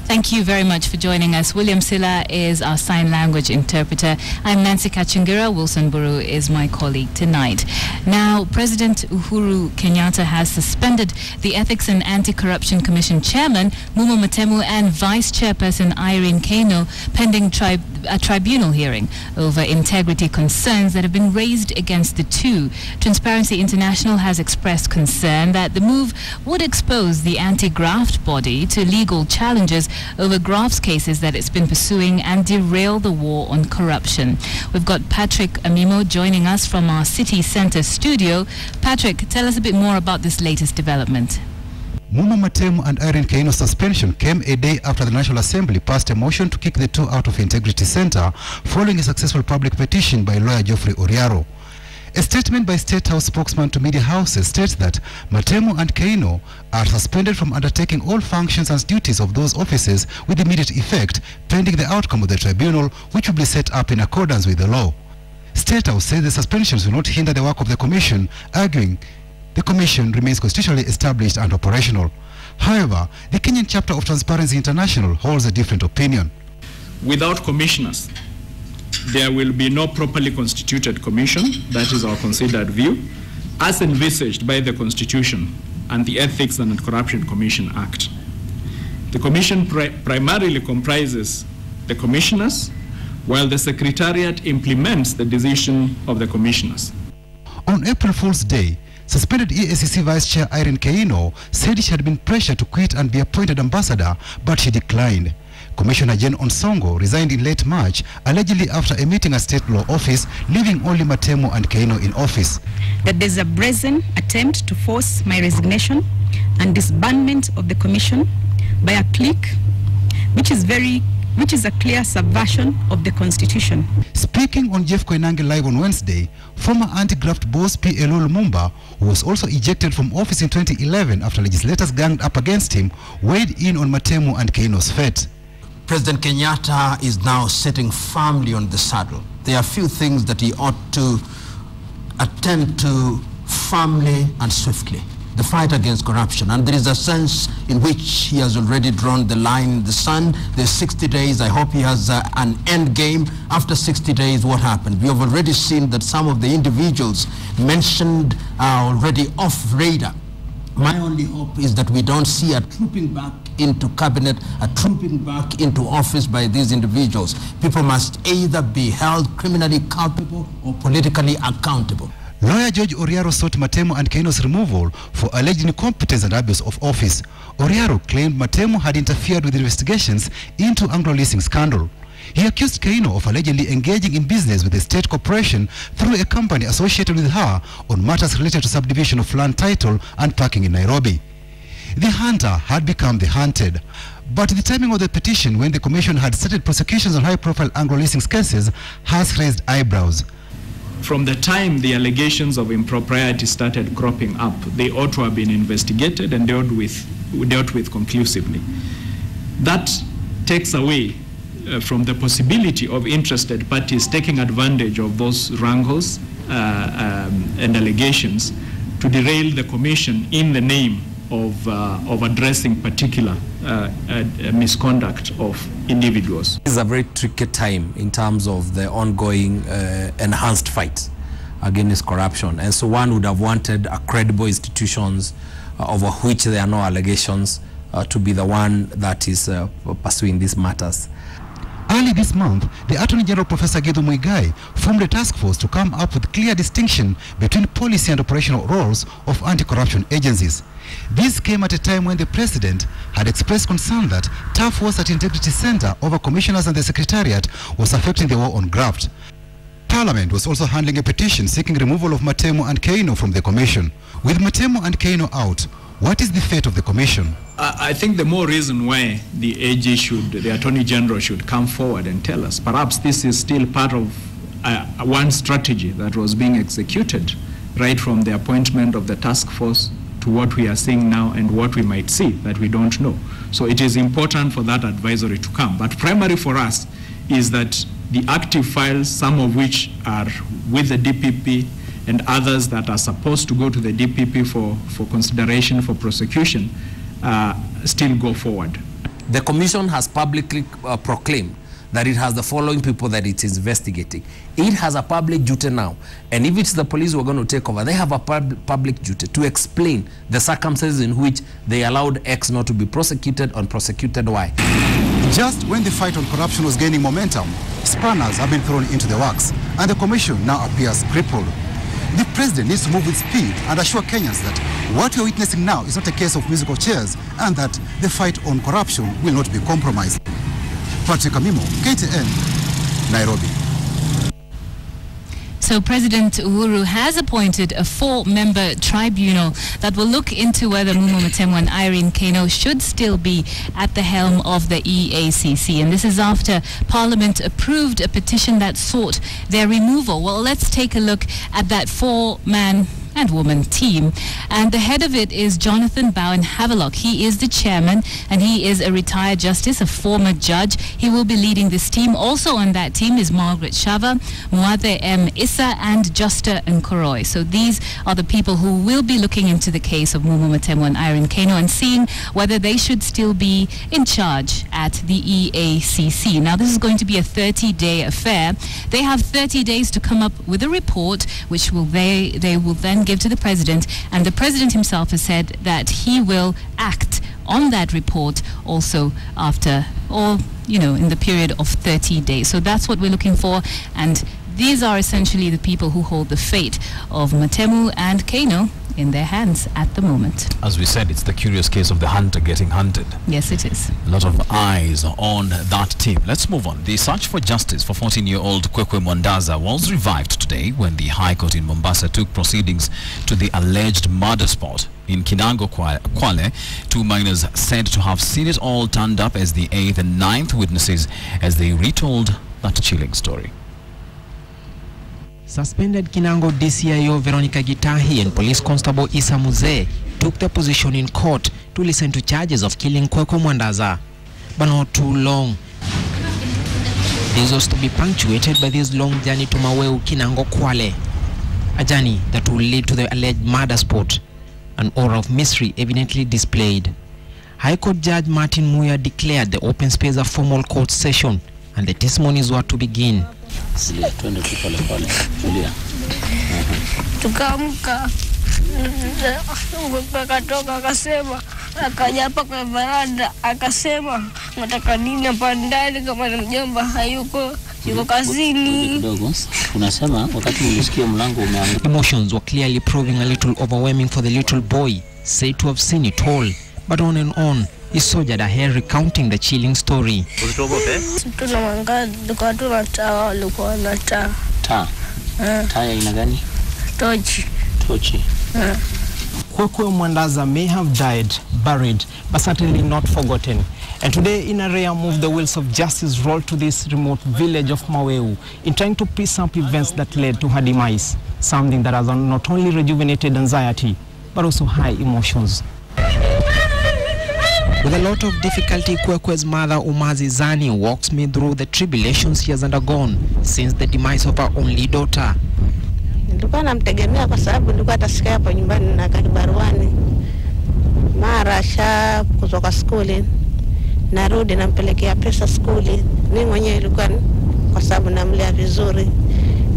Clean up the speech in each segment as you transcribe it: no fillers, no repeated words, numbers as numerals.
Thank you very much for joining us. William Silla is our sign language interpreter. I'm Nancy Kachingira. Wilson Buru is my colleague tonight. Now, President Uhuru Kenyatta has suspended the Ethics and Anti-Corruption Commission Chairman, Mumo Matemu, and Vice Chairperson Irene Kano, pending a tribunal hearing over integrity concerns that have been raised against the two. Transparency International has expressed concern that the move would expose the anti-graft body to legal challenges over grafts cases that it's been pursuing and derail the war on corruption. We've got Patrick Amimo joining us from our City Centre studio. Patrick, tell us a bit more about this latest development. Mumo Matemu and Irene Kano's suspension came a day after the National Assembly passed a motion to kick the two out of Integrity Centre following a successful public petition by lawyer Geoffrey Oriaro. A statement by State House spokesman to media houses states that Matemu and Kano are suspended from undertaking all functions and duties of those offices with immediate effect, pending the outcome of the tribunal, which will be set up in accordance with the law. State House says the suspensions will not hinder the work of the Commission, arguing the Commission remains constitutionally established and operational. However, the Kenyan chapter of Transparency International holds a different opinion. Without commissioners, there will be no properly constituted commission. That is our considered view, as envisaged by the Constitution and the Ethics and Anti-Corruption Commission Act. The Commission primarily comprises the commissioners, while the Secretariat implements the decision of the commissioners. On April Fool's Day, suspended EACC Vice Chair Irene Kano said she had been pressured to quit and be appointed ambassador, but she declined. Commissioner Jane Onsongo resigned in late March, allegedly after a meeting at State Law Office, leaving only Matemu and Kano in office. That there's a brazen attempt to force my resignation and disbandment of the Commission by a clique, which is a clear subversion of the Constitution. Speaking on Jeff Koinange Live on Wednesday, former anti-graft boss P.L. Lumumba, who was also ejected from office in 2011 after legislators ganged up against him, weighed in on Matemu and Kano's fate. President Kenyatta is now sitting firmly on the saddle. There are few things that he ought to attend to firmly and swiftly. The fight against corruption, and there is a sense in which he has already drawn the line in the sand. There's 60 days. I hope he has an end game. After 60 days, what happened? We have already seen that some of the individuals mentioned are already off radar. My only hope is that we don't see a trooping back into cabinet, a trooping back into office by these individuals. People must either be held criminally culpable or politically accountable. Lawyer George Oriaro sought Matemu and Kano's removal for alleged incompetence and abuse of office. Oriaro claimed Matemu had interfered with investigations into Anglo leasing scandal. He accused Kano of allegedly engaging in business with a state corporation through a company associated with her on matters related to subdivision of land title and parking in Nairobi. The hunter had become the hunted. But the timing of the petition, when the Commission had started prosecutions on high-profile Anglo leasing cases, has raised eyebrows. From the time the allegations of impropriety started cropping up, they ought to have been investigated and dealt with conclusively. That takes away from the possibility of interested parties taking advantage of those wrangles and allegations to derail the Commission in the name of addressing particular misconduct of individuals. This is a very tricky time in terms of the ongoing enhanced fight against corruption, and so one would have wanted a credible institutions over which there are no allegations to be the one that is pursuing these matters. Early this month, the Attorney General Professor Githu Muigai formed a task force to come up with clear distinction between policy and operational roles of anti-corruption agencies. This came at a time when the President had expressed concern that tough wars at Integrity Centre over commissioners and the Secretariat was affecting the war on graft. Parliament was also handling a petition seeking removal of Matemu and Kano from the Commission. With Matemu and Kano out, what is the fate of the Commission? I think the more reason why the AG the Attorney General should come forward and tell us, perhaps this is still part of one strategy that was being executed right from the appointment of the task force to what we are seeing now and what we might see that we don't know. So it is important for that advisory to come. But primary for us is that the active files, some of which are with the DPP and others that are supposed to go to the DPP for consideration for prosecution, still go forward. The commission has publicly proclaimed that it has the following people that it is investigating. It has a public duty now, and if it's the police who are going to take over, they have a public duty to explain the circumstances in which they allowed X not to be prosecuted and prosecuted Y. Just when the fight on corruption was gaining momentum, spanners have been thrown into the works, and the commission now appears crippled. The president needs to move with speed and assure Kenyans that what we are witnessing now is not a case of musical chairs, and that the fight on corruption will not be compromised. Patrick Amimo, KTN, Nairobi. So President Uhuru has appointed a 4-member tribunal that will look into whether Mumo Matemo and Irene Kano should still be at the helm of the EACC. And this is after Parliament approved a petition that sought their removal. Well, let's take a look at that 4-man and woman team. And the head of it is Jonathan Bowen Havelock. He is the chairman, and he is a retired justice, a former judge. He will be leading this team. Also on that team is Margaret Shava, Muathe M. Issa, and Justa Nkoroy. So these are the people who will be looking into the case of Mumo Matemo and Irene Kano and seeing whether they should still be in charge at the EACC. Now, this is going to be a 30-day affair. They have 30 days to come up with a report, which will they will then give to the president, and the president himself has said that he will act on that report also after, or in the period of 30 days. So that's what we're looking for, and these are essentially the people who hold the fate of Matemu and Kano in their hands at the moment. As we said, it's the curious case of the hunter getting hunted. Yes, it is. A lot of eyes on that team. Let's move on. The search for justice for 14-year-old Kwekwe Mwandaza was revived today when the High Court in Mombasa took proceedings to the alleged murder spot in Kinango, Kwale. 2 minors said to have seen it all turned up as the 8th and 9th witnesses as they retold that chilling story. Suspended Kinango DCIO Veronica Gitahi and Police Constable Issa Muze took their position in court to listen to charges of killing Kwekwe Mwandaza, but not too long. This was to be punctuated by this long journey to Maweu Kinango Kwale, a journey that will lead to the alleged murder spot, an aura of mystery evidently displayed. High Court Judge Martin Muya declared the open space a formal court session, and the testimonies were to begin. Tukaamka akatoka akasema, akaja hapa kwa varanda akasema nataka nini hapa ndani, kama ni mjomba hayuko, yuko kazini. Unasema wakati ulisikia mlango umeanguka. Emotions were clearly proving a little overwhelming for the little boy, said to have seen it all, but on and on. He soldiered ahead recounting the chilling story. Tunamwangalia tukatoa taa, alikuwa na taa. Taa? Taa ya aina gani? Tochi. Tochi. Kwekwe Mwandaza may have died, buried, but certainly not forgotten. And today, in a rare move, the wheels of justice rolled to this remote village of Maweu in trying to piece up events that led to her demise, something that has not only rejuvenated anxiety, but also high emotions. With a lot of difficulty, Kwekwe's mother, Umazi Zani, walks me through the tribulations she has undergone since the demise of her only daughter. Nilikuwa namtegemea kwa sababu nilikuwa atasikia hapo nyumbani na kibaruani. Mara sha kutoka skuli, narudi nampelekea pesa skuli. Mimi mwenyewe ilikuwa kwa sababu namlea vizuri.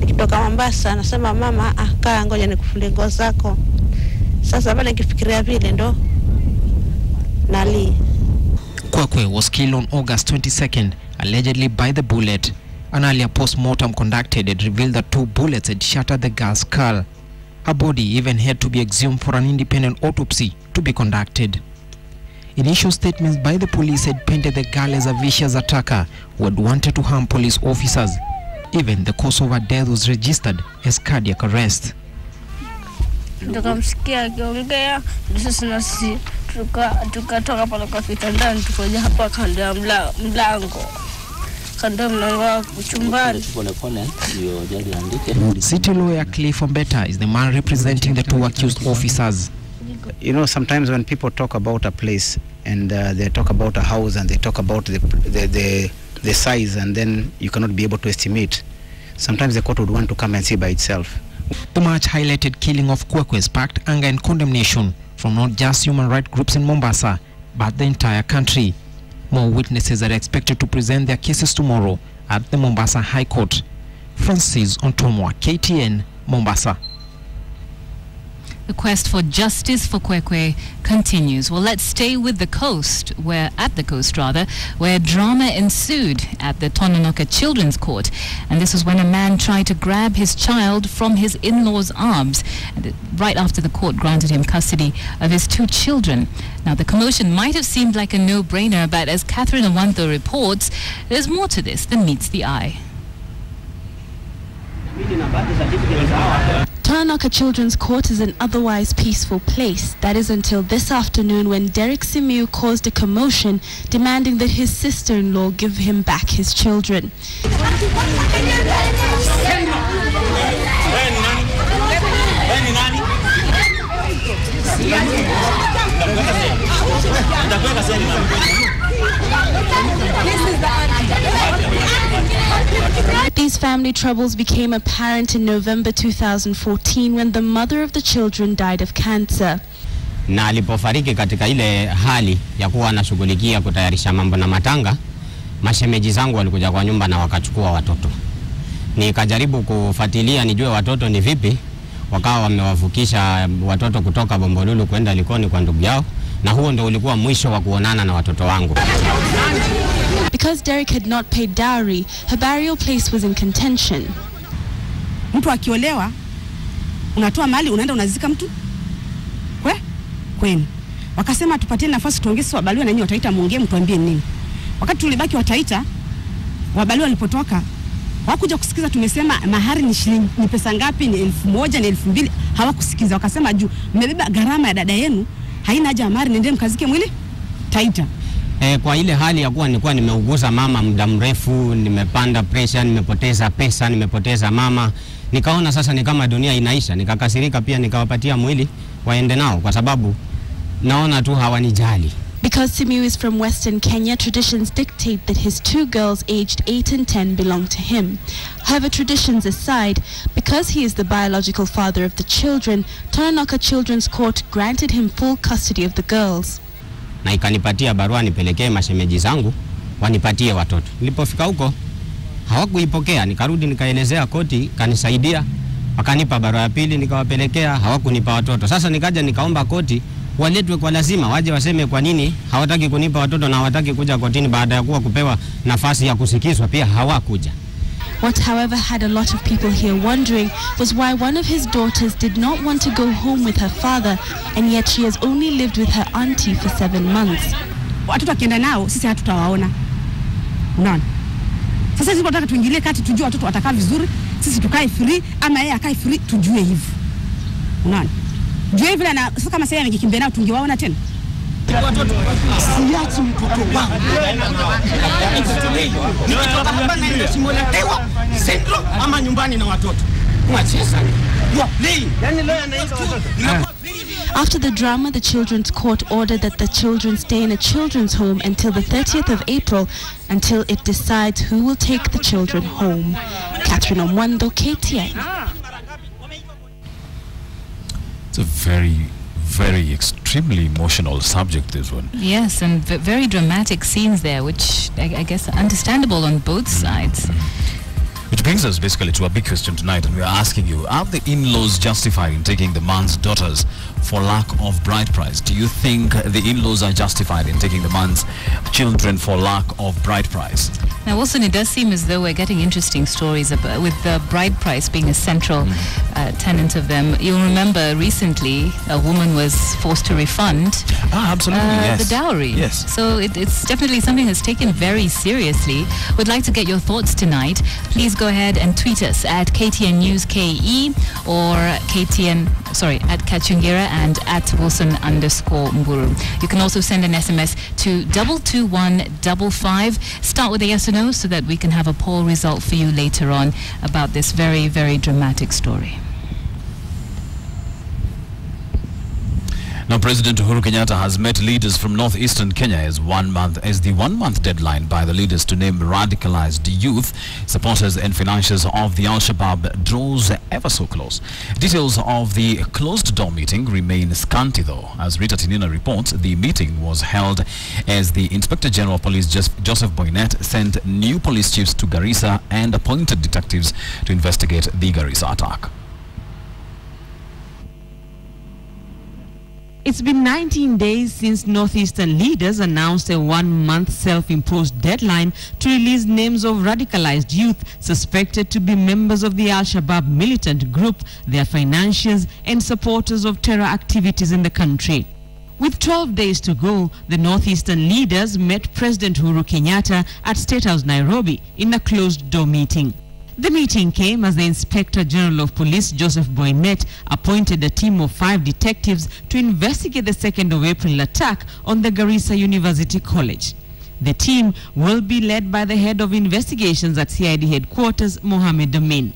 Nikitoka Mombasa nasema mama, kaa ngoja nikufulie nguo zako. Sasa bado nikifikiria vile ndo nali. Kwekwe was killed on August 22nd, allegedly by the bullet. An earlier post-mortem conducted had revealed that 2 bullets had shattered the girl's skull. Her body even had to be exhumed for an independent autopsy to be conducted. Initial statements by the police had painted the girl as a vicious attacker who had wanted to harm police officers. Even the cause of her death was registered as cardiac arrest. Tukamsikia akiongea, sasa nasi tukatoka pale kwa kitandani, tukaja hapa kando ya mlango. City lawyer Cliff Ombeta is the man representing the 2 accused officers. You know, sometimes when people talk about a place and they talk about a house and they talk about the size, and then you cannot be able to estimate, sometimes the court would want to come and see by itself. The march highlighted killing of Kwekwe sparked anger and condemnation from not just human rights groups in Mombasa, but the entire country. More witnesses are expected to present their cases tomorrow at the Mombasa High Court. Francis Ontomwa, KTN, Mombasa. The quest for justice for Kwekwe continues. Well, let's stay with the coast, where drama ensued at the Tononoka Children's Court. And this was when a man tried to grab his child from his in-laws' arms, right after the court granted him custody of his 2 children. Now, the commotion might have seemed like a no-brainer, but as Catherine Awanto reports, there's more to this than meets the eye. Tononoka Children's Court is an otherwise peaceful place. That is until this afternoon when Derek Simiu caused a commotion demanding that his sister-in-law give him back his children. These family troubles became apparent in November 2014 when the mother of the children died of cancer. Na alipofariki katika ile hali ya kuwa anashughulikia kutayarisha mambo na matanga, mashemeji zangu walikuja kwa nyumba na wakachukua watoto. Nikajaribu kufuatilia nijue watoto ni vipi, wakawa wamewavukisha watoto kutoka Bombolulu kwenda Likoni kwa ndugu yao, na huo ndio ulikuwa mwisho wa kuonana na watoto wangu. Because Derek had not paid dowry, her burial place was in contention. Mtu akiolewa, unatoa mali, unaenda unazika mtu kwenu. Wakasema tupatie nafasi tuongeze wabaliwa na nyinyi wataita muongee mtuambie nini. Wakati tulibaki wataita, wabaliwa walipotoka, hawakuja kusikiza tumesema mahari ni pesa ngapi, ni 1,000 ni 2,000, hawakusikiza. Wakasema juu mmebeba gharama ya dada yenu, haina haja mahari, nendeni mkazike mwili Taita. Kwa ile hali ya kuwa nilikuwa nimeuguza mama muda mrefu, nimepanda pressure, nimepoteza pesa, nimepoteza mama, nikaona sasa ni kama dunia inaisha. Nikakasirika pia, nikawapatia mwili waende nao kwa sababu naona tu hawanijali. Because Simiu is from Western Kenya, traditions dictate that his 2 girls aged 8 and 10 belong to him. However, traditions aside, because he is the biological father of the children, Tononoka Children's Court granted him full custody of the girls. Na ikanipatia barua nipelekee mashemeji zangu wanipatie watoto. Nilipofika huko hawakuipokea, nikarudi nikaelezea koti, kanisaidia, wakanipa barua ya pili nikawapelekea, hawakunipa watoto. Sasa nikaja nikaomba koti waletwe kwa lazima, waje waseme kwa nini hawataki kunipa watoto na hawataki kuja kotini baada ya kuwa kupewa nafasi ya kusikizwa pia hawakuja. What, however, had a lot of people here wondering was why one of his daughters did not want to go home with her father, and yet she has only lived with her auntie for 7 months. Watoto wakienda nao, sisi hatutawaona. Unaona? Sasa sisi tunataka tuingilie kati tujue watoto watakaa vizuri, sisi tukae free ama yeye akae free, tujue hivi. Unaona? Jue hivi na sasa kama sasa angekimbia nao tungewaona tena. Watoto siachi mtoto wangu. Nikitoka hapa naenda Simoletewa Central ama nyumbani na watoto. Mwacheza. Yaani leo anaenda watoto. After the drama, the Children's Court ordered that the children stay in a children's home until the 30th of April until it decides who will take the children home. Catherine Omwando, KTN. It's a very extremely emotional subject, this one. Yes, and very dramatic scenes there, which I guess are understandable on both sides. Which brings us basically to a big question tonight, and we are asking you, are the in-laws justified in taking the man's daughters for lack of bride price? Do you think the in-laws are justified in taking the man's children for lack of bride price? Now, Wilson, it does seem as though we're getting interesting stories about, with the bride price being a central tenet of them. You'll remember recently a woman was forced to refund yes. the dowry. Yes. So it's definitely something that's taken very seriously. We'd like to get your thoughts tonight. Please go ahead and tweet us at KTN News KE or at Kachungira and at Wilson_Mburu. You can also send an SMS to 22155. Start with a yes or no so that we can have a poll result for you later on about this very, very dramatic story. Now, President Uhuru Kenyatta has met leaders from northeastern Kenya as the 1 month deadline by the leaders to name radicalized youth, supporters and financiers of the Al-Shabaab draws ever so close. Details of the closed-door meeting remain scanty, though. As Rita Tinina reports, the meeting was held as the Inspector General of Police Joseph Boynet sent new police chiefs to Garissa and appointed detectives to investigate the Garissa attack. It's been 19 days since northeastern leaders announced a 1 month self-imposed deadline to release names of radicalized youth suspected to be members of the Al-Shabaab militant group, their financiers and supporters of terror activities in the country. With 12 days to go, the northeastern leaders met President Uhuru Kenyatta at State House, Nairobi, in a closed-door meeting. The meeting came as the Inspector General of Police, Joseph Boynet, appointed a team of 5 detectives to investigate the 2nd of April attack on the Garissa University College. The team will be led by the head of investigations at CID headquarters, Mohamed Amin.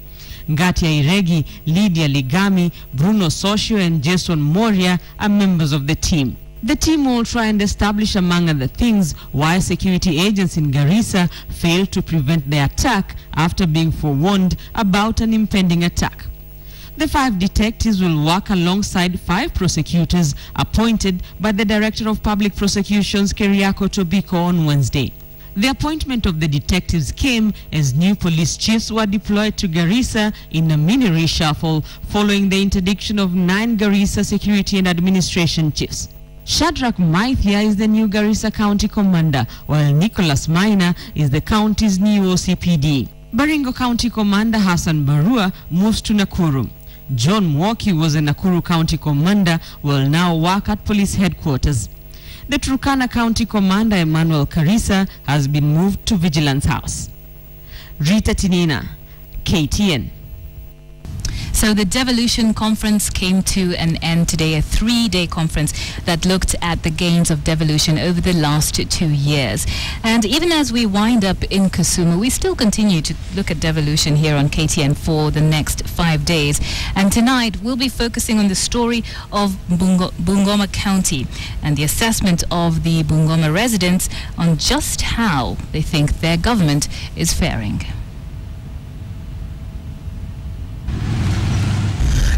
Ngatia Iregi, Lydia Ligami, Bruno Socio and Jason Moria are members of the team. The team will try and establish, among other things, why security agents in Garissa failed to prevent the attack after being forewarned about an impending attack. The 5 detectives will work alongside 5 prosecutors appointed by the Director of Public Prosecutions, Keriako Tobiko, on Wednesday. The appointment of the detectives came as new police chiefs were deployed to Garissa in a mini reshuffle following the interdiction of 9 Garissa security and administration chiefs. Shadrach Maithia is the new Garissa County Commander, while Nicholas Maina is the county's new OCPD. Baringo County Commander Hassan Barua moves to Nakuru. John Mwoki was a Nakuru County Commander, will now work at police headquarters. The Turkana County Commander Emmanuel Karisa has been moved to Vigilance House. Rita Tinina, KTN. So the Devolution Conference came to an end today, a 3-day conference that looked at the gains of devolution over the last 2 years. And even as we wind up in Kisumu, we still continue to look at devolution here on KTN for the next 5 days. And tonight we'll be focusing on the story of Bungoma County and the assessment of the Bungoma residents on just how they think their government is faring.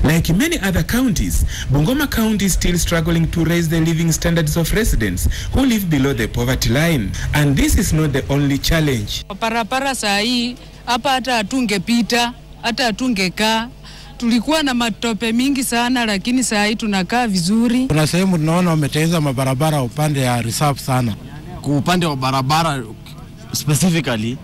Like many other counties, Bungoma County is still struggling to raise the living standards of residents who live below the poverty line. And this is not the only challenge. Parapara saa hii hapa hata hatungepita, hata hatungekaa. Tulikuwa na matope mingi sana, lakini saa hii tunakaa vizuri. Kuna sehemu tunaona wametengeneza mabarabara upande ya reserve sana. Kwa upande wa barabara specifically,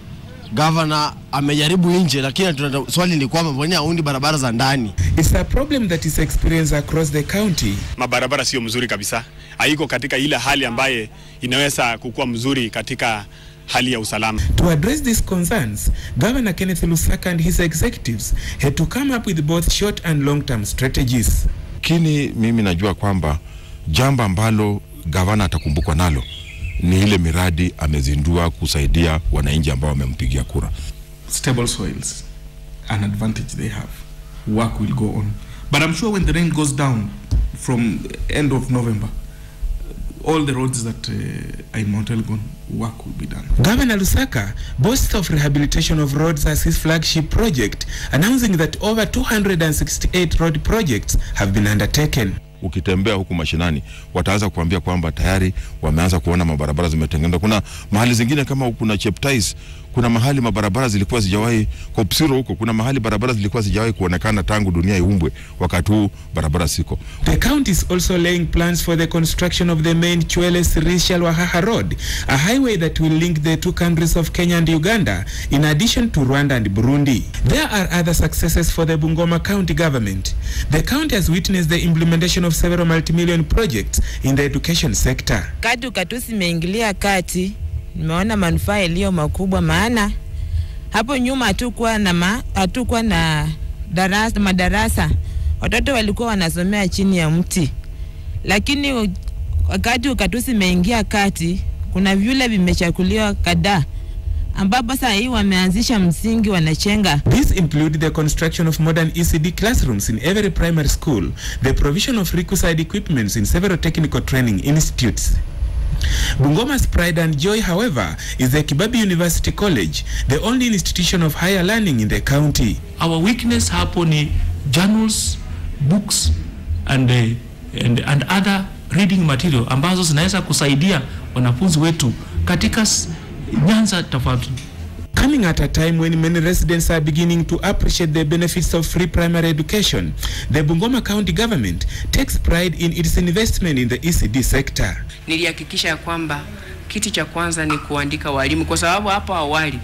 Governor amejaribu nje, lakini swali ni kwamba mbona haundi barabara za ndani. It's a problem that is experienced across the county. Mabarabara sio mzuri kabisa. Haiko katika ile hali ambaye inaweza kukua mzuri katika hali ya usalama. To address these concerns, Governor Kenneth Lusaka and his executives had to come up with both short and long-term strategies. Kini mimi najua kwamba jambo ambalo governor atakumbukwa nalo ni ile miradi amezindua kusaidia wananchi ambao wamempigia kura. Stable soils, an advantage they have. Work will go on. But I'm sure when the rain goes down from end of November, all the roads that are in Mount Elgon, work will be done. Governor Lusaka boasts of rehabilitation of roads as his flagship project, announcing that over 268 road projects have been undertaken. Ukitembea huku mashinani wataanza kuambia kwamba tayari wameanza kuona mabarabara zimetengenezwa. Kuna mahali zingine kama kuna Cheptais, kuna mahali mabarabara zilikuwa zijawahi kwa Psiro huko, kuna mahali barabara zilikuwa zijawahi kuonekana tangu dunia iumbwe, wakati huu barabara siko. The county is also laying plans for the construction of the main Chwele-Sirishal-Wahaha Road, a highway that will link the 2 countries of Kenya and Uganda, in addition to Rwanda and Burundi. There are other successes for the Bungoma County government. The county has witnessed the implementation of several multi-million projects in the education sector. Katusi imeingilia kati, nimeona manufaa yaliyo makubwa, maana hapo nyuma hatukuwa na madarasa. Watoto walikuwa wanasomea chini ya mti. Lakini wakati Katusi imeingia kati, kuna vyule vimechakuliwa kadhaa ambapo sasa hii wameanzisha msingi wanachenga. These include the construction of modern ECD classrooms in every primary school, the provision of requisite equipments in several technical training institutes. Bungoma's pride and joy, however, is the Kibabi University College, the only institution of higher learning in the county. Our weakness hapo ni journals, books and other reading material ambazo zinaweza kusaidia wanafunzi wetu katika nyanza tofauti. Coming at a time when many residents are beginning to appreciate the benefits of free primary education, the Bungoma County government takes pride in its investment in the ECD sector. Nilihakikisha kwamba kitu cha kwanza ni kuandika walimu, kwa sababu hapo awali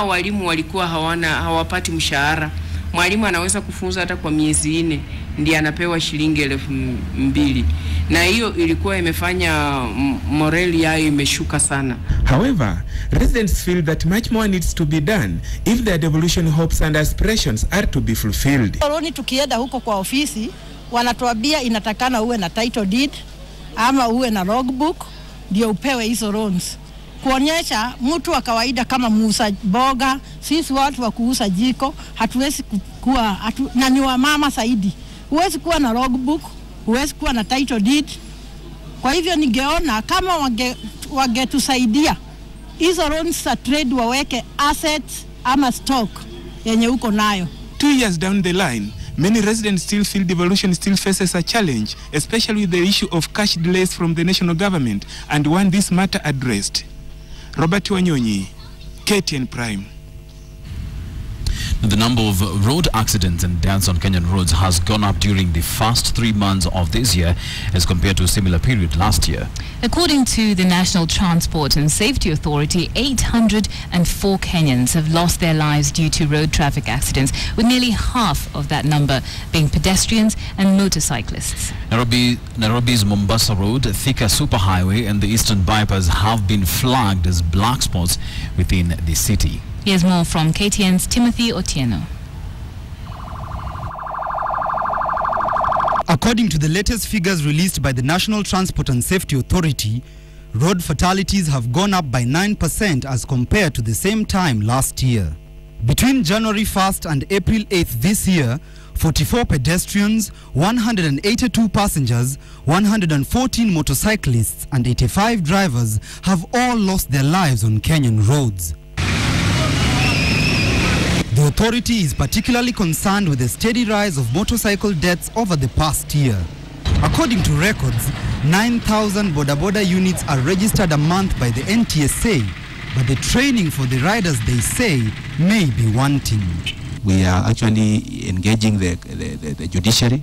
walimu walikuwa hawapati mshahara. Mwalimu anaweza kufunza hata kwa miezi 4 ndiye anapewa shilingi 2,000, na hiyo ilikuwa imefanya morali yao imeshuka sana. However, residents feel that much more needs to be done if their devolution hopes and aspirations are to be fulfilled. Roni tukienda huko kwa ofisi wanatuambia inatakana uwe na title deed ama uwe na logbook ndio upewe hizo loans. Kuonyesha mtu wa kawaida kama muuza boga, sisi watu wa kuuza jiko hatuwezi kuwa na ni wa mama zaidi. Huwezi kuwa na logbook, huwezi kuwa na title deed. Kwa hivyo ningeona kama wangetusaidia hizo loans za trade waweke assets ama stock yenye uko nayo. 2 years down the line, many residents still feel devolution still faces a challenge, especially with the issue of cash delays from the national government, and want this matter addressed. Robert Wanyonyi, KTN Prime. The number of road accidents and deaths on Kenyan roads has gone up during the first 3 months of this year as compared to a similar period last year. According to the National Transport and Safety Authority, 804 Kenyans have lost their lives due to road traffic accidents, with nearly half of that number being pedestrians and motorcyclists. Nairobi's Mombasa Road, Thika Superhighway and the Eastern Bypass have been flagged as black spots within the city. Here's more from KTN's Timothy Otieno. According to the latest figures released by the National Transport and Safety Authority, road fatalities have gone up by 9% as compared to the same time last year. Between January 1st and April 8th this year, 44 pedestrians, 182 passengers, 114 motorcyclists and 85 drivers have all lost their lives on Kenyan roads. The authority is particularly concerned with the steady rise of motorcycle deaths over the past year. According to records, 9,000 boda units are registered a month by the NTSA, but the training for the riders, they say, may be wanting. We are actually engaging the judiciary,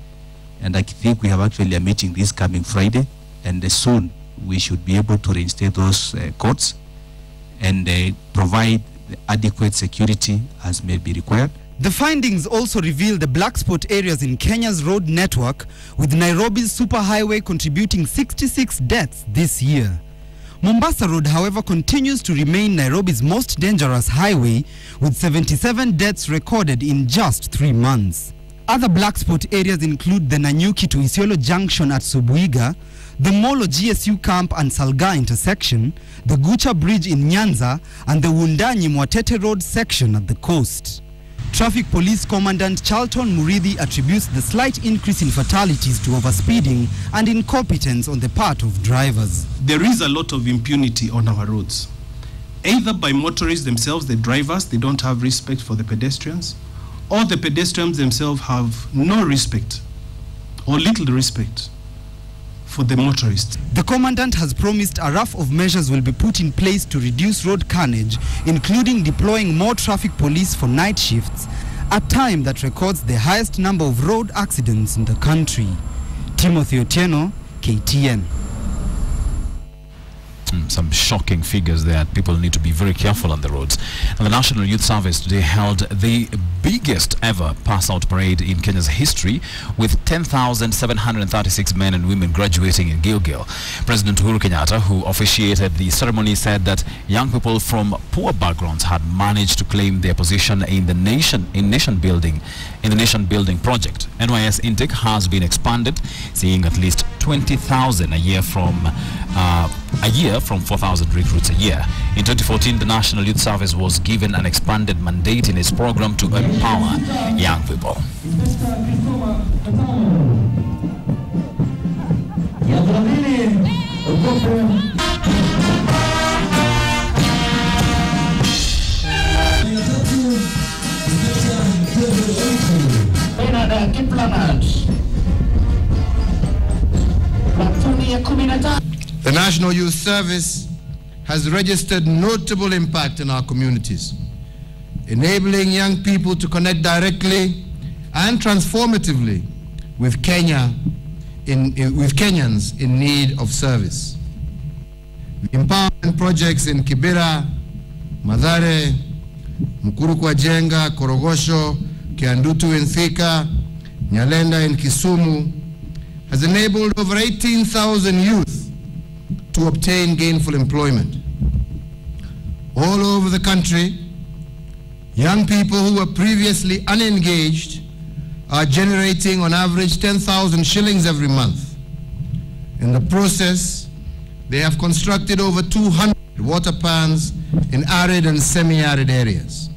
and I think we have actually a meeting this coming Friday, and soon we should be able to reinstate those courts and provide the adequate security as may be required. The findings also reveal the black spot areas in Kenya's road network, with Nairobi's superhighway contributing 66 deaths this year. Mombasa Road, however, continues to remain Nairobi's most dangerous highway, with 77 deaths recorded in just 3 months. Other black spot areas include the Nanyuki to Isiolo junction at Subuiga, the Molo GSU camp and Salga intersection, the Gucha bridge in Nyanza, and the Wundanyi Mwatete road section at the coast. Traffic Police Commandant Charlton Muridhi attributes the slight increase in fatalities to overspeeding and incompetence on the part of drivers. There is a lot of impunity on our roads, either by motorists themselves, the drivers, they don't have respect for the pedestrians, or the pedestrians themselves have no respect or little respect for the motorists. The commandant has promised a raft of measures will be put in place to reduce road carnage, including deploying more traffic police for night shifts, a time that records the highest number of road accidents in the country. Timothy Otieno, KTN. Some shocking figures there. People need to be very careful on the roads. And the National Youth Service today held the biggest ever pass-out parade in Kenya's history, with 10,736 men and women graduating in Gilgil. President Uhuru Kenyatta, who officiated the ceremony, said that young people from poor backgrounds had managed to claim their position in the nation building project. NYS intake has been expanded, seeing at least 20,000 a year from a year from 4,000 recruits a year. In 2014, the National Youth Service was given an expanded mandate in its program to empower young people. The National Youth Service has registered notable impact in our communities, enabling young people to connect directly and transformatively with Kenyans in need of service. The empowerment projects in Kibera, Mathare, Mukuru kwa Jenga, Korogosho, Kiandutu in Thika, Nyalenda in Kisumu has enabled over 18,000 youth to obtain gainful employment. All over the country, young people who were previously unengaged are generating on average 10,000 shillings every month. In the process, they have constructed over 200 water pans in arid and semi-arid areas.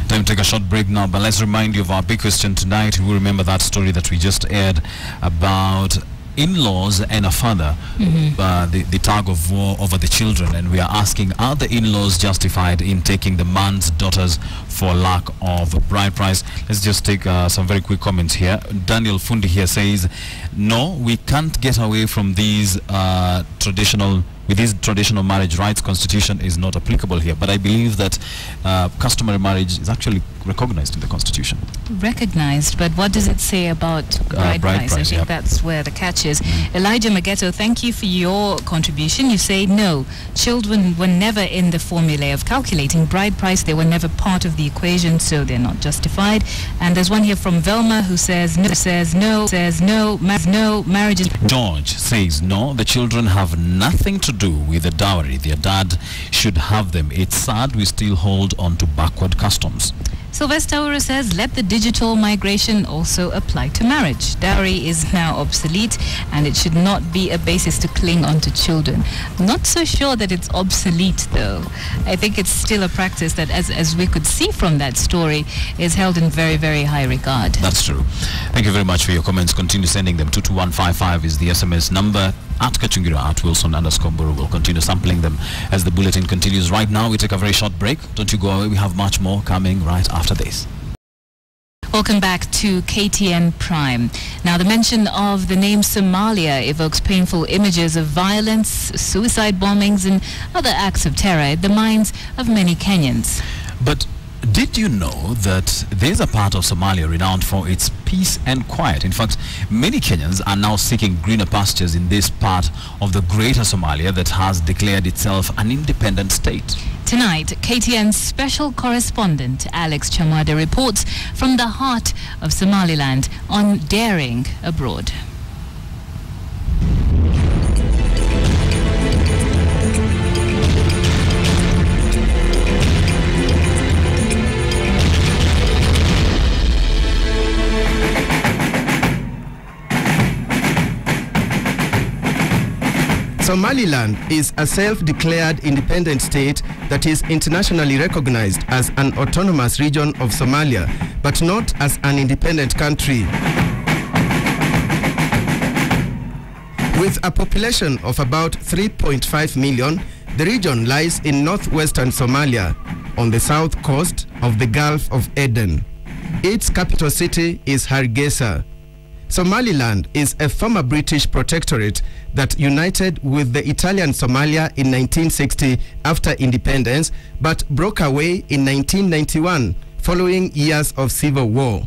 Time to take a short break now, but let's remind you of our big question tonight. You will remember that story that we just aired about in-laws and a father, the tug of war over the children, and we are asking, are the in-laws justified in taking the man's daughters for lack of bride price? Let's just take some very quick comments here. Daniel Fundi here says, no, we can't get away from these traditional marriage rights. Constitution is not applicable here, but I believe that customary marriage is actually recognized in the Constitution. Recognized, but what does it say about bride price? I think that's where the catch is. Elijah Mageto, thank you for your contribution. You say no, children were never in the formula of calculating bride price. They were never part of the equation, so they're not justified. And there's one here from Velma who says no, marriage is... George says no, the children have nothing to do with the dowry. Their dad should have them. It's sad we still hold on to backward customs. Sylvester Uru says, let the digital migration also apply to marriage. Dowry is now obsolete and it should not be a basis to cling on to children. Not so sure that it's obsolete though. I think it's still a practice that, as we could see from that story, is held in very, very high regard. That's true. Thank you very much for your comments. Continue sending them. 22155 is the SMS number. At Kachungira, at Wilson_Buru will continue sampling them as the bulletin continues. Right now, we take a very short break. Don't you go away. We have much more coming right after this. Welcome back to KTN Prime. Now, the mention of the name Somalia evokes painful images of violence, suicide bombings, and other acts of terror in the minds of many Kenyans. But did you know that there's a part of Somalia renowned for its peace and quiet? In fact, many Kenyans are now seeking greener pastures in this part of the greater Somalia that has declared itself an independent state. Tonight, KTN's special correspondent Alex Chamada reports from the heart of Somaliland on daring abroad. Somaliland is a self-declared independent state that is internationally recognized as an autonomous region of Somalia, but not as an independent country. With a population of about 3.5 million, the region lies in northwestern Somalia, on the south coast of the Gulf of Aden. Its capital city is Hargeisa. Somaliland is a former British protectorate that united with the Italian Somalia in 1960 after independence, but broke away in 1991 following years of civil war.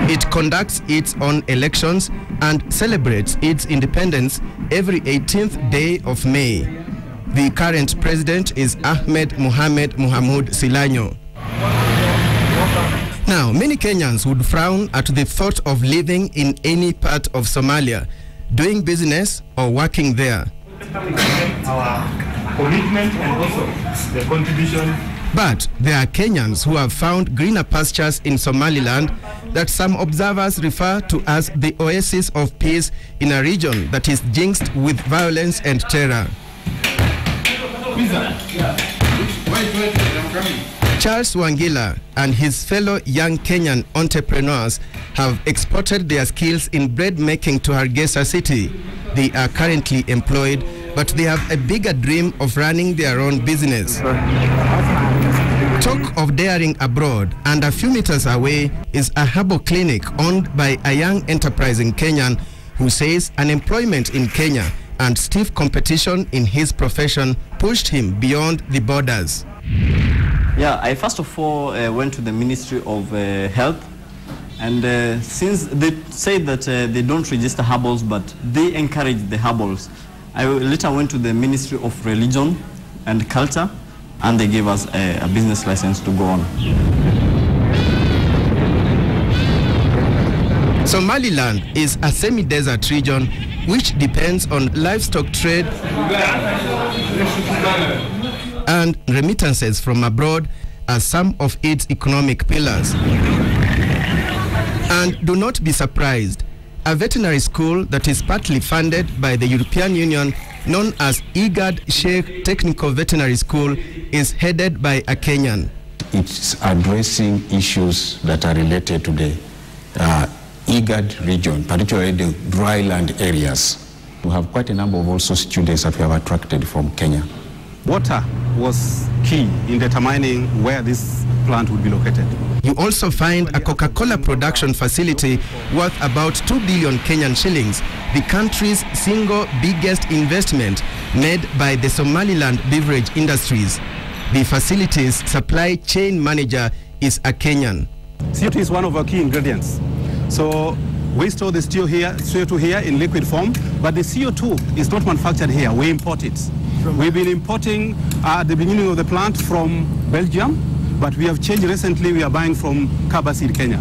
It conducts its own elections and celebrates its independence every 18th day of May. The current president is Ahmed Mohamed Mohamud Silanyo. Now, many Kenyans would frown at the thought of living in any part of Somalia, doing business or working there. Our commitment and also the contribution. But there are Kenyans who have found greener pastures in Somaliland, that some observers refer to as the oasis of peace in a region that is jinxed with violence and terror. Charles Wangila and his fellow young Kenyan entrepreneurs have exported their skills in bread making to Hargeisa City. They are currently employed, but they have a bigger dream of running their own business. Talk of daring abroad, and a few meters away is a herbal clinic owned by a young enterprising Kenyan who says unemployment in Kenya and stiff competition in his profession pushed him beyond the borders. Yeah, I first of all went to the Ministry of Health, and since they say that they don't register herbals, but they encourage the herbals, I later went to the Ministry of Religion and Culture, and they gave us a business license to go on. Somaliland is a semi-desert region which depends on livestock trade and remittances from abroad as some of its economic pillars. And do not be surprised, a veterinary school that is partly funded by the European Union, known as IGAD Sheikh Technical Veterinary School, is headed by a Kenyan. It's addressing issues that are related to the IGAD region, particularly the dryland areas. We have quite a number of also students that we have attracted from Kenya. Water was key in determining where this plant would be located. You also find a Coca-Cola production facility worth about 2 billion Kenyan shillings, the country's single biggest investment made by the Somaliland beverage industries. The facility's supply chain manager is a Kenyan. CO2 is one of our key ingredients. So we store the CO2 here in liquid form, but the CO2 is not manufactured here, we import it. We've been importing at the beginning of the plant from Belgium, but we have changed recently, we are buying from Kabaseed, Kenya.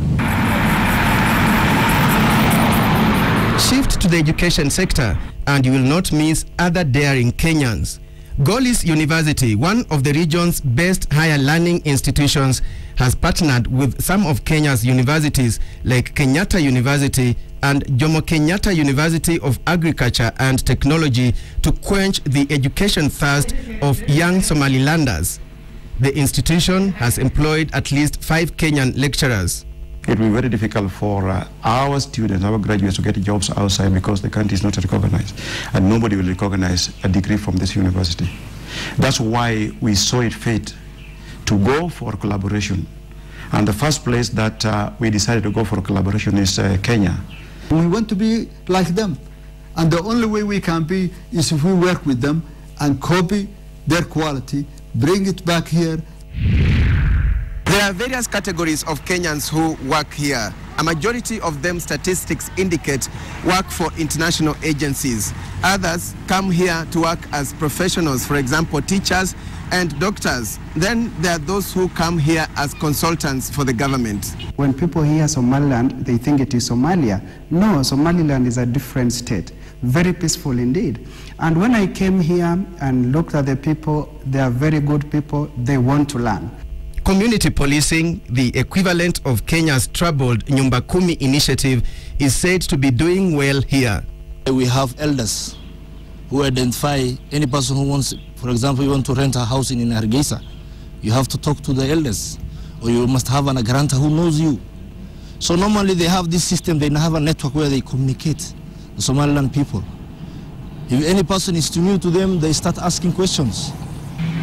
Shift to the education sector and you will not miss other daring Kenyans. Golis University, one of the region's best higher learning institutions, has partnered with some of Kenya's universities like Kenyatta University and Jomo Kenyatta University of Agriculture and Technology to quench the education thirst of young Somalilanders. The institution has employed at least 5 Kenyan lecturers. It will be very difficult for our students, our graduates, to get jobs outside because the country is not recognized, and nobody will recognize a degree from this university. That's why we saw it fit to go for collaboration. And the first place that we decided to go for collaboration is Kenya. We want to be like them, and the only way we can be is if we work with them and copy their quality, bring it back here. There are various categories of Kenyans who work here. A majority of them, statistics indicate, work for international agencies. Others come here to work as professionals, for example, teachers and doctors. Then there are those who come here as consultants for the government. When people hear Somaliland, they think it is Somalia. No, Somaliland is a different state. Very peaceful indeed. And when I came here and looked at the people, they are very good people. They want to learn. Community policing, the equivalent of Kenya's troubled Nyumba Kumi initiative, is said to be doing well here. We have elders who identify any person who wants, for example, you want to rent a house in Hargeisa, you have to talk to the elders, or you must have an grantor who knows you. So normally they have this system, they have a network where they communicate, the Somaliland people. If any person is too new to them, they start asking questions.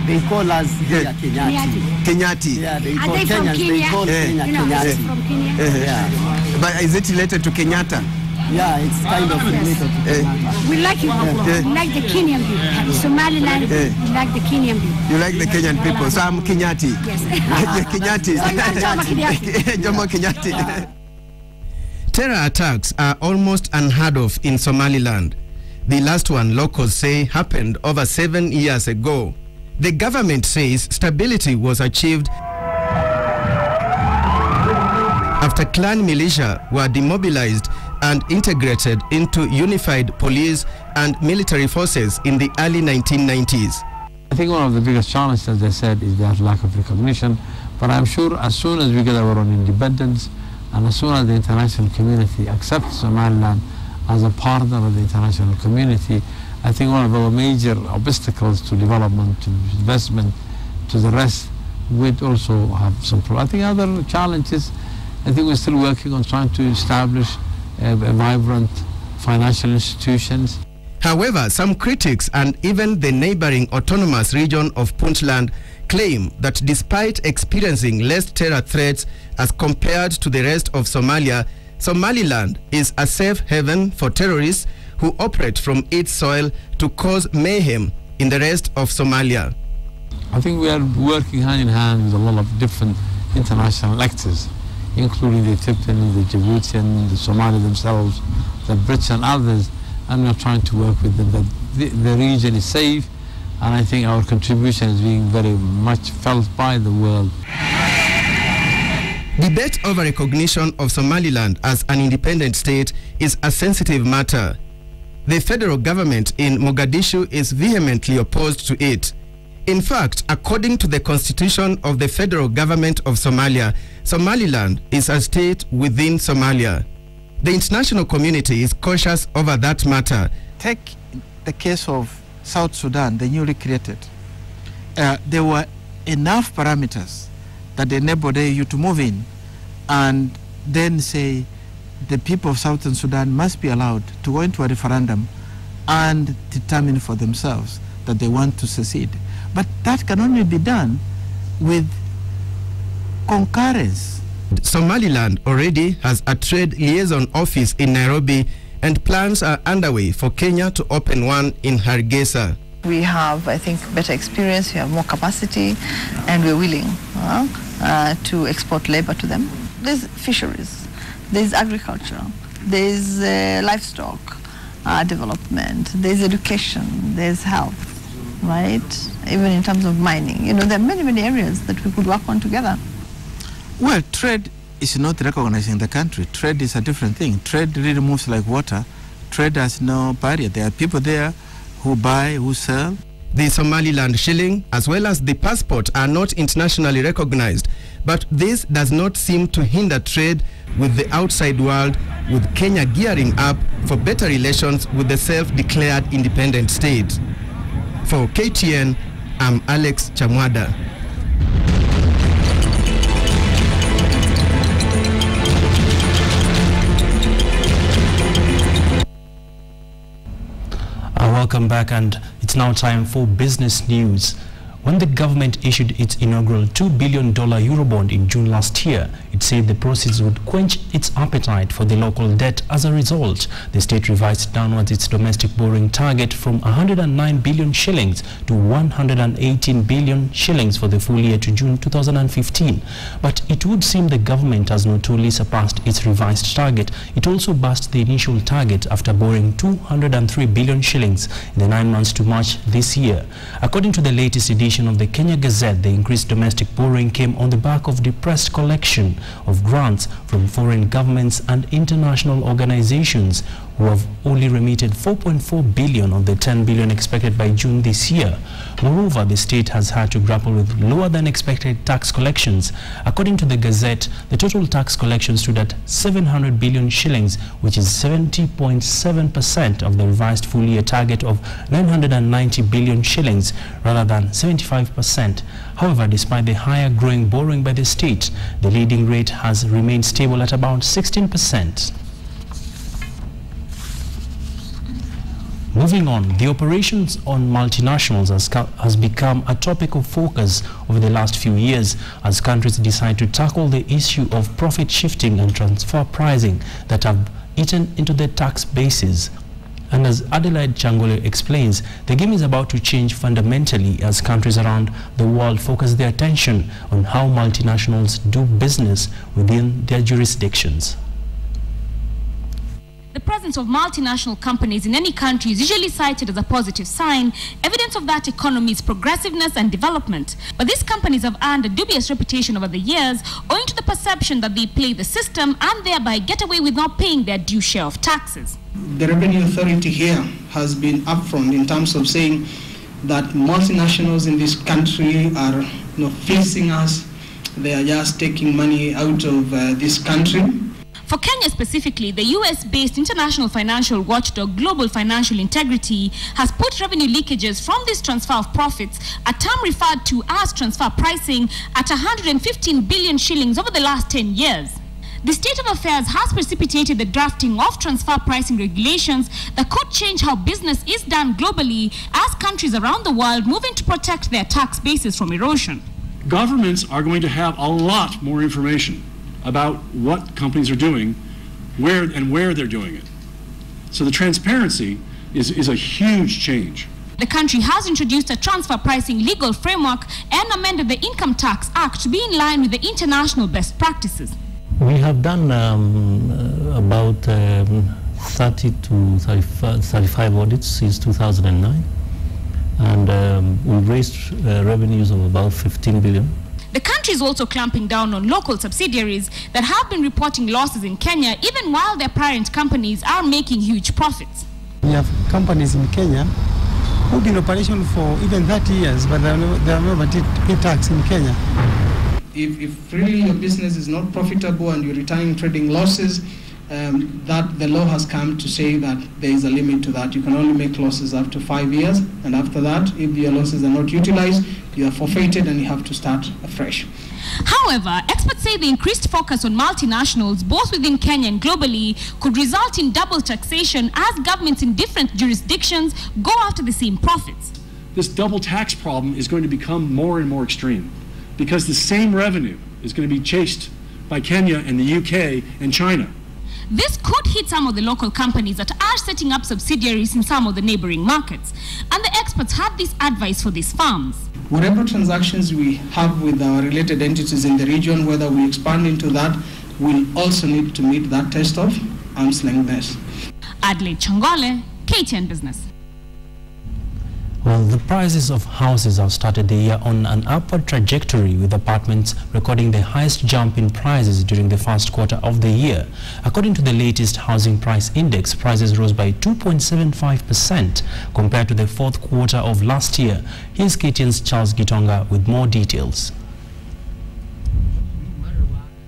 They call us here Kenyati. Kenyati. Yeah, they call Kenyans, they call Kenya Kenyati. From Kenya? Yeah. But is it related to Kenyatta? Yeah, it's kind of related to Kenyatta. We like you. We like the Kenyan people. Somaliland, we like the Kenyan people. You like the Kenyan people, so I'm Kenyati. Yes. Kenyati. Jomo Kenyati. Terror attacks are almost unheard of in Somaliland. The last one, locals say, happened over 7 years ago. The government says stability was achieved after clan militia were demobilized and integrated into unified police and military forces in the early 1990s. I think one of the biggest challenges, as they said, is that lack of recognition. But I'm sure as soon as we get our own independence, And as soon as the international community accepts Somaliland as a partner of the international community, I think one of our major obstacles to development, to investment, to the rest, would also have some problem. I think other challenges, I think we're still working on trying to establish a vibrant financial institutions. However, some critics and even the neighboring autonomous region of Puntland claim that despite experiencing less terror threats as compared to the rest of Somalia, Somaliland is a safe haven for terrorists who operate from its soil to cause mayhem in the rest of Somalia. I think we are working hand in hand with a lot of different international actors, including the Ethiopian, the Djiboutian, the Somali themselves, the Brits and others, and we are trying to work with them that the region is safe, and I think our contribution is being very much felt by the world. Debate over recognition of Somaliland as an independent state is a sensitive matter. The federal government in Mogadishu is vehemently opposed to it. In fact, according to the constitution of the federal government of Somalia, Somaliland is a state within Somalia. The international community is cautious over that matter. Take the case of South Sudan, the newly created. There were enough parameters that enabled you to move in and then say the people of Southern Sudan must be allowed to go into a referendum and determine for themselves that they want to secede. But that can only be done with concurrence. Somaliland already has a trade liaison office in Nairobi, and plans are underway for Kenya to open one in Hargeisa. We have, I think, better experience, we have more capacity, and we're willing to export labor to them. There's fisheries, there's agriculture, there's livestock development, there's education, there's health, right? Even in terms of mining. You know, there are many, many areas that we could work on together. Well, trade is not recognized in the country. Trade is a different thing. Trade really moves like water. Trade has no barrier. There are people there who buy, who sell. The Somaliland shilling as well as the passport are not internationally recognized, but this does not seem to hinder trade with the outside world, with Kenya gearing up for better relations with the self-declared independent state. For KTN, I'm Alex Chamwada. Welcome back, and it's now time for business news. When the government issued its inaugural $2 billion Eurobond in June last year, it said the proceeds would quench its appetite for the local debt. As a result, the state revised downwards its domestic borrowing target from 109 billion shillings to 118 billion shillings for the full year to June 2015. But it would seem the government has not only surpassed its revised target, it also burst the initial target after borrowing 203 billion shillings in the 9 months to March this year. According to the latest edition of the Kenya Gazette, the increased domestic borrowing came on the back of depressed collection of grants from foreign governments and international organizations who have only remitted 4.4 billion of the 10 billion expected by June this year. Moreover, the state has had to grapple with lower than expected tax collections. According to the Gazette, the total tax collection stood at 700 billion shillings, which is 70.7% of the revised full year target of 990 billion shillings, rather than 75%. However, despite the higher growing borrowing by the state, the leading rate has remained stable at about 16%. Moving on, the operations on multinationals has become a topic of focus over the last few years as countries decide to tackle the issue of profit shifting and transfer pricing that have eaten into their tax bases. And as Adelaide Changole explains, the game is about to change fundamentally as countries around the world focus their attention on how multinationals do business within their jurisdictions. The presence of multinational companies in any country is usually cited as a positive sign, evidence of that economy's progressiveness and development. But these companies have earned a dubious reputation over the years, owing to the perception that they play the system and thereby get away with not paying their due share of taxes. The Revenue Authority here has been upfront in terms of saying that multinationals in this country are fleecing us they are just taking money out of this country. For Kenya specifically, the US-based international financial watchdog Global Financial Integrity has put revenue leakages from this transfer of profits, a term referred to as transfer pricing, at 115 billion shillings over the last 10 years. The state of affairs has precipitated the drafting of transfer pricing regulations that could change how business is done globally as countries around the world move in to protect their tax bases from erosion. Governments are going to have a lot more information about what companies are doing, where they're doing it. So the transparency is a huge change. The country has introduced a transfer pricing legal framework and amended the Income Tax Act to be in line with the international best practices. We have done about 30 to 35 audits since 2009, and we've raised revenues of about 15 billion. The country is also clamping down on local subsidiaries that have been reporting losses in Kenya even while their parent companies are making huge profits. We have companies in Kenya who've been in operation for even 30 years, but they have never paid tax in Kenya. If really your business is not profitable and you're retiring trading losses, that the law has come to say that there is a limit to that. You can only make losses up to 5 years, and after that, if your losses are not utilized, you are forfeited and you have to start afresh. However, experts say the increased focus on multinationals, both within Kenya and globally, could result in double taxation as governments in different jurisdictions go after the same profits. This double tax problem is going to become more and more extreme because the same revenue is going to be chased by Kenya and the UK and China. This could hit some of the local companies that are setting up subsidiaries in some of the neighboring markets. And the experts have this advice for these firms. Whatever transactions we have with our related entities in the region, whether we expand into that, we'll also need to meet that test of arm's lengthness. Adelaide Changole, KTN Business. Well, the prices of houses have started the year on an upward trajectory, with apartments recording the highest jump in prices during the first quarter of the year. According to the latest housing price index, prices rose by 2.75% compared to the fourth quarter of last year. Here's KTN's Charles Gitonga with more details.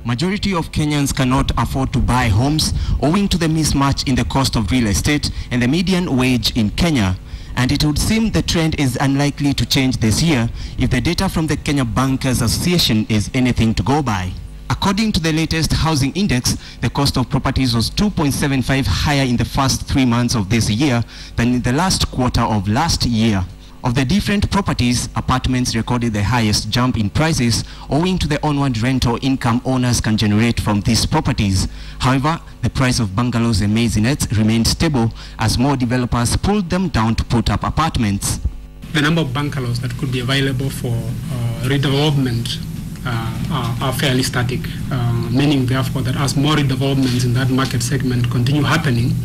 Majority of Kenyans cannot afford to buy homes owing to the mismatch in the cost of real estate and the median wage in Kenya. And it would seem the trend is unlikely to change this year if the data from the Kenya Bankers Association is anything to go by. According to the latest housing index, the cost of properties was 2.75 higher in the first 3 months of this year than in the last quarter of last year. Of the different properties, apartments recorded the highest jump in prices owing to the onward rental income owners can generate from these properties. However, the price of bungalows and maisonettes remained stable as more developers pulled them down to put up apartments. The number of bungalows that could be available for redevelopment are fairly static, meaning therefore that as more redevelopments in that market segment continue happening,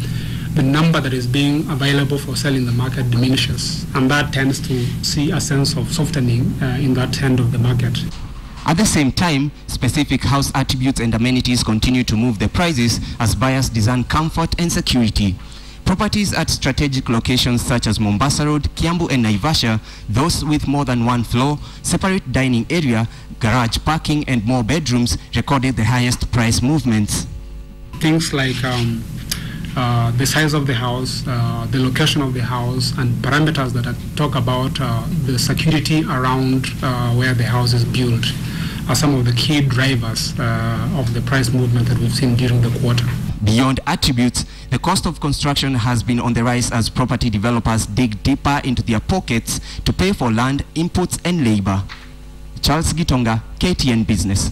the number that is being available for sale in the market diminishes, and that tends to see a sense of softening in that end of the market. At the same time, specific house attributes and amenities continue to move the prices as buyers design comfort and security. Properties at strategic locations such as Mombasa Road, Kiambu and Naivasha, those with more than one floor, separate dining area, garage parking and more bedrooms recorded the highest price movements. Things like the size of the house, the location of the house, and parameters that talk about the security around where the house is built are some of the key drivers of the price movement that we've seen during the quarter. Beyond attributes, the cost of construction has been on the rise as property developers dig deeper into their pockets to pay for land, inputs and labor. Charles Gitonga, KTN Business.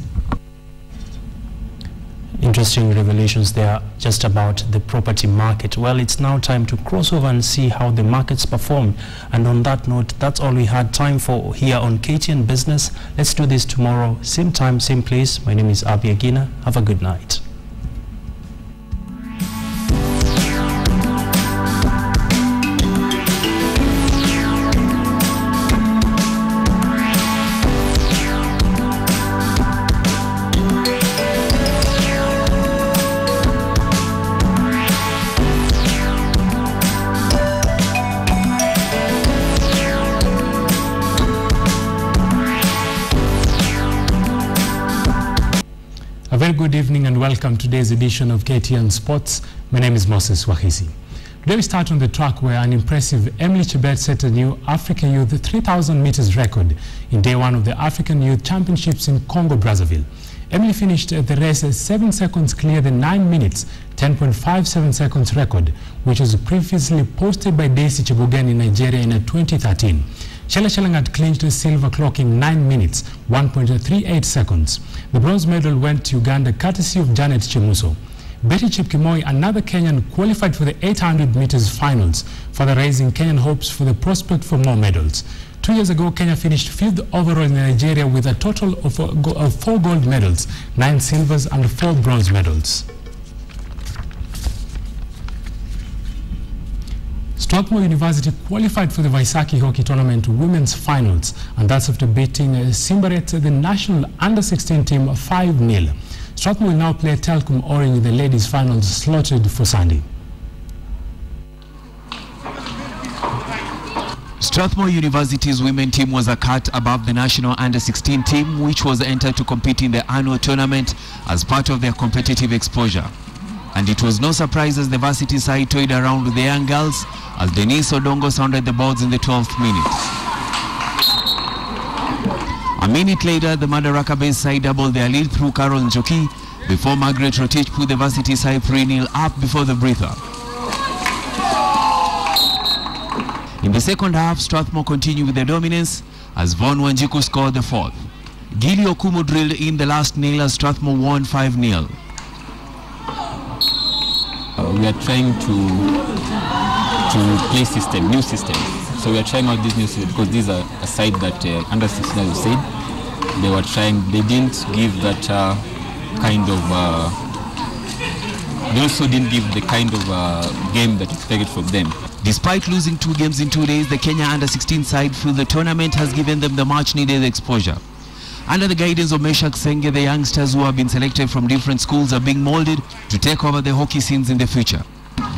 Interesting revelations there just about the property market. Well, it's now time to cross over and see how the markets perform. And on that note, that's all we had time for here on KTN Business. Let's do this tomorrow, same time, same place. My name is Abi Agina. Have a good night. very good evening and welcome to today's edition of KTN Sports. My name is Moses Wahisi. Today we start on the track where an impressive Emily Chebet set a new African Youth 3,000 meters record in day one of the African Youth Championships in Congo-Brazzaville. Emily finished the race 7 seconds clear the 9 minutes, 10.57 seconds record, which was previously posted by Daisy Chebogen in Nigeria in 2013. Shella Chelangat clinched silver, clocking 9 minutes, 1.38 seconds. The bronze medal went to Uganda courtesy of Janet Chemuso. Betty Chepkemoi, another Kenyan, qualified for the 800 meters finals, further raising Kenyan hopes for the prospect for more medals. 2 years ago, Kenya finished 5th overall in Nigeria with a total of 4 gold medals, 9 silvers and 4 bronze medals. Strathmore University qualified for the Vaisakhi Hockey Tournament Women's Finals, and that's after beating Simbaret, the national under-16 team, 5-0. Strathmore will now play Telkom Orange in the ladies' finals slotted for Sunday. Strathmore University's women team was a cut above the national under-16 team, which was entered to compete in the annual tournament as part of their competitive exposure. And it was no surprise as the varsity side toyed around with the young girls as Denise Odongo sounded the boards in the 12th minute. A minute later, the Madaraka-based side doubled their lead through Carol Njoki before Margaret Rotich put the varsity side 3-0 up before the breather. In the second half, Strathmore continued with their dominance as Von Wanjiku scored the 4th. Gili Okumu drilled in the last nail as Strathmore won 5-0. We are trying to play new systems. So we are trying out this new system because these are a side that under 16, as you said, they didn't give that kind of, they also didn't give the kind of game that expected from them. Despite losing 2 games in 2 days, the Kenya under-16 side through the tournament has given them the much-needed exposure. Under the guidance of Meshak Senge, the youngsters who have been selected from different schools are being molded to take over the hockey scenes in the future.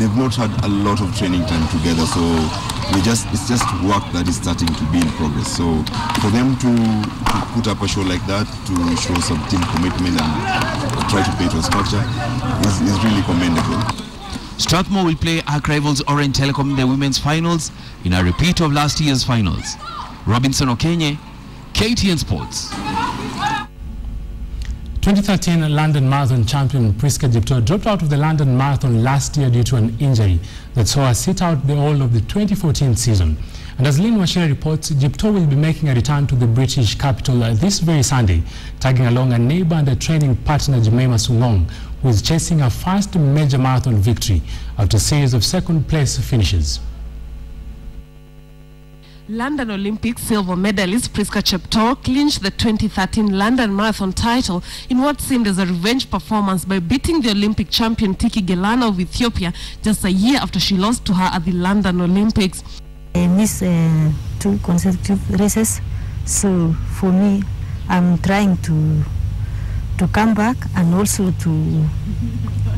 They've not had a lot of training time together, so it's just work that is starting to be in progress. So for them to put up a show like that, to show some team commitment and try to play to a structure is really commendable. Strathmore will play arch rivals Orange Telecom in the women's finals in a repeat of last year's finals. Robinson Okenye, KTN Sports. 2013 London Marathon champion Priska Jeptoo dropped out of the London Marathon last year due to an injury that saw her sit out the whole of the 2014 season. And as Lynn Washira reports, Jeptoo will be making a return to the British capital this very Sunday, tagging along a neighbor and a training partner, Jemima Sungong, who is chasing her first major marathon victory after a series of second-place finishes. London Olympic silver medalist Priska Jeptoo clinched the 2013 London Marathon title in what seemed as a revenge performance by beating the Olympic champion Tiki Gelana of Ethiopia just a year after she lost to her at the London Olympics. I missed 2 consecutive races, so for me, I'm trying to come back and also to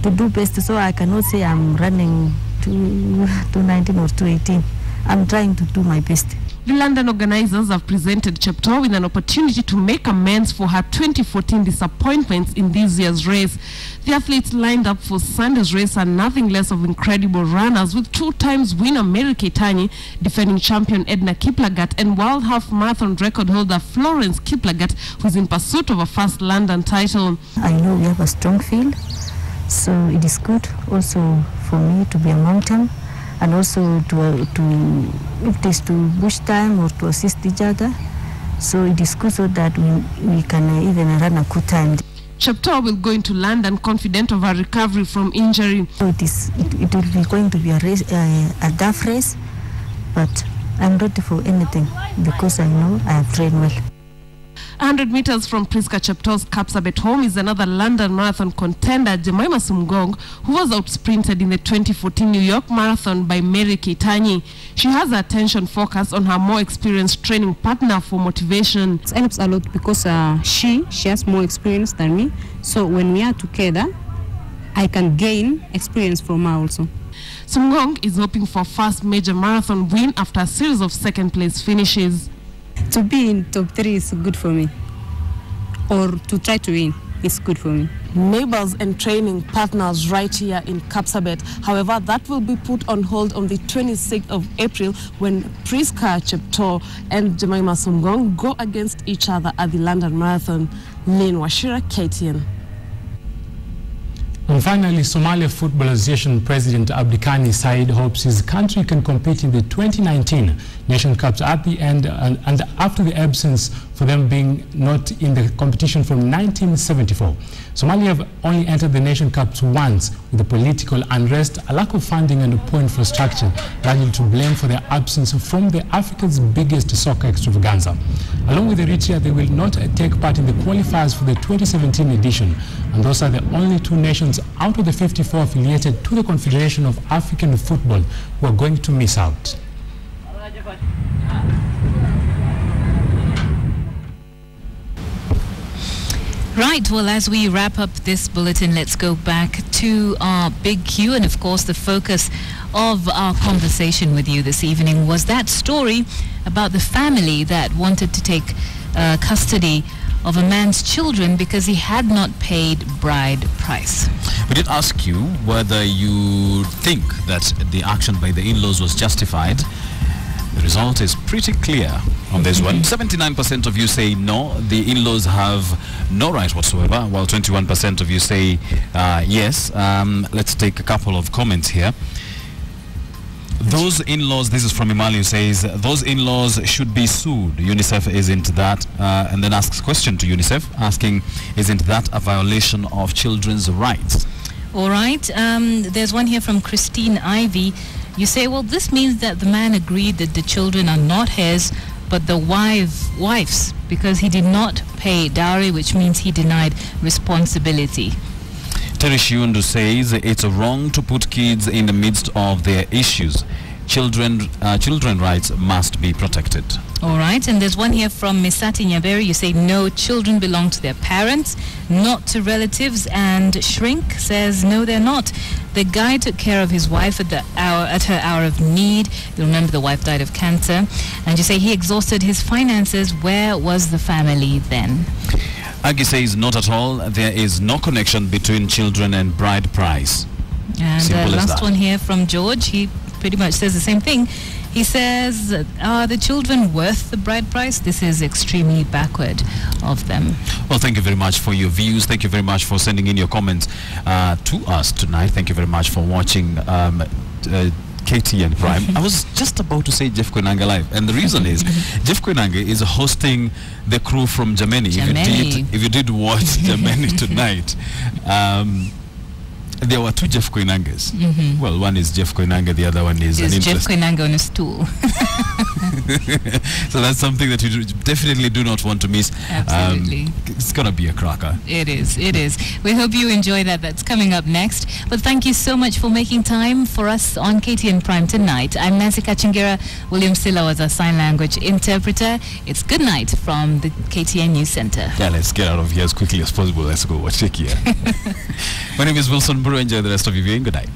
do best. So I cannot say I'm running 219 or 218. I'm trying to do my best. The London organizers have presented Jeptoo with an opportunity to make amends for her 2014 disappointments in this year's race. The athletes lined up for Sunday's race are nothing less of incredible runners, with 2-time winner Mary Keitany, defending champion Edna Kiplagat, and world half marathon record holder Florence Kiplagat, who is in pursuit of a first London title. I know we have a strong field, so it is good also for me to be among them, and also to if it is to bush time or to assist each other. So it is good so that we can even run a good time. Jeptoo will go into London confident of her recovery from injury. So it will be going to be a race, a tough race, but I'm ready for anything because I know I have trained well. 100 meters from Priska Jeptoo's Kapsabet home is another London Marathon contender, Jemima Sungong, who was outsprinted in the 2014 New York Marathon by Mary Keitany. She has her attention focused on her more experienced training partner for motivation. It helps a lot because she has more experience than me. So when we are together, I can gain experience from her also. Sungong is hoping for first major marathon win after a series of second-place finishes. To be in top 3 is good for me, or to try to win. it's good for me. Neighbors and training partners right here in Kapsabet. However, that will be put on hold on the 26th of April when Priska Cheptoo and Jemima Sumgong go against each other at the London Marathon. Lynn Washira, KTN. And finally, Somalia Football Association President Abdikani Said hopes his country can compete in the 2019 Nation Cups at the end and after the absence for them being not in the competition from 1974. Somalia have only entered the Nation Cups once with the political unrest, a lack of funding and a poor infrastructure, largely to blame for their absence from the Africa's biggest soccer extravaganza. Along with Eritrea, they will not take part in the qualifiers for the 2017 edition, and those are the only two nations out of the 54 affiliated to the Confederation of African Football who are going to miss out. Right, well, as we wrap up this bulletin, let's go back to our big Q, and of course the focus of our conversation with you this evening was that story about the family that wanted to take custody of a man's children because he had not paid bride price. We did ask you whether you think that the action by the in-laws was justified. The result is pretty clear on this one. 79% of you say no, the in-laws have no right whatsoever, while 21% of you say yes. Let's take a couple of comments here. Those in-laws, this is from Imali, who says, those in-laws should be sued. UNICEF isn't that, and then asks a question to UNICEF, asking, isn't that a violation of children's rights? All right, there's one here from Christine Ivy. You say, well, this means that the man agreed that the children are not his, but the wife's, because he did not pay dowry, which means he denied responsibility. Terry Shiundu says it's wrong to put kids in the midst of their issues. Children rights must be protected. All right, and there's one here from Misati Nyaberi. You say no, children belong to their parents, not to relatives. And Shrink says no, they're not. The guy took care of his wife at her hour of need. You remember the wife died of cancer. And you say he exhausted his finances. Where was the family then? Agi says not at all. There is no connection between children and bride price. And Simple as last that. one here from George. He pretty much says the same thing. He says, are the children worth the bride price? This is extremely backward of them. Well, thank you very much for your views. Thank you very much for sending in your comments to us tonight. Thank you very much for watching KTN Prime. I was just about to say Jeff Koinange live, and the reason is Jeff Koinange is hosting the crew from Germany. If you did watch Germany tonight, there were two Jeff Koinanges. Well, one is Jeff Koinange, the other one is Jeff Koinange on a stool. So that's something that you definitely do not want to miss. Absolutely. It's going to be a cracker. It is. We hope you enjoy that. That's coming up next. But thank you so much for making time for us on KTN Prime tonight. I'm Nancy Kachingira. William Silla was our sign language interpreter. It's good night from the KTN News Center. Yeah, let's get out of here as quickly as possible. Let's go watch it here. My name is Wilson Buru. Enjoy the rest of your viewing. Good night.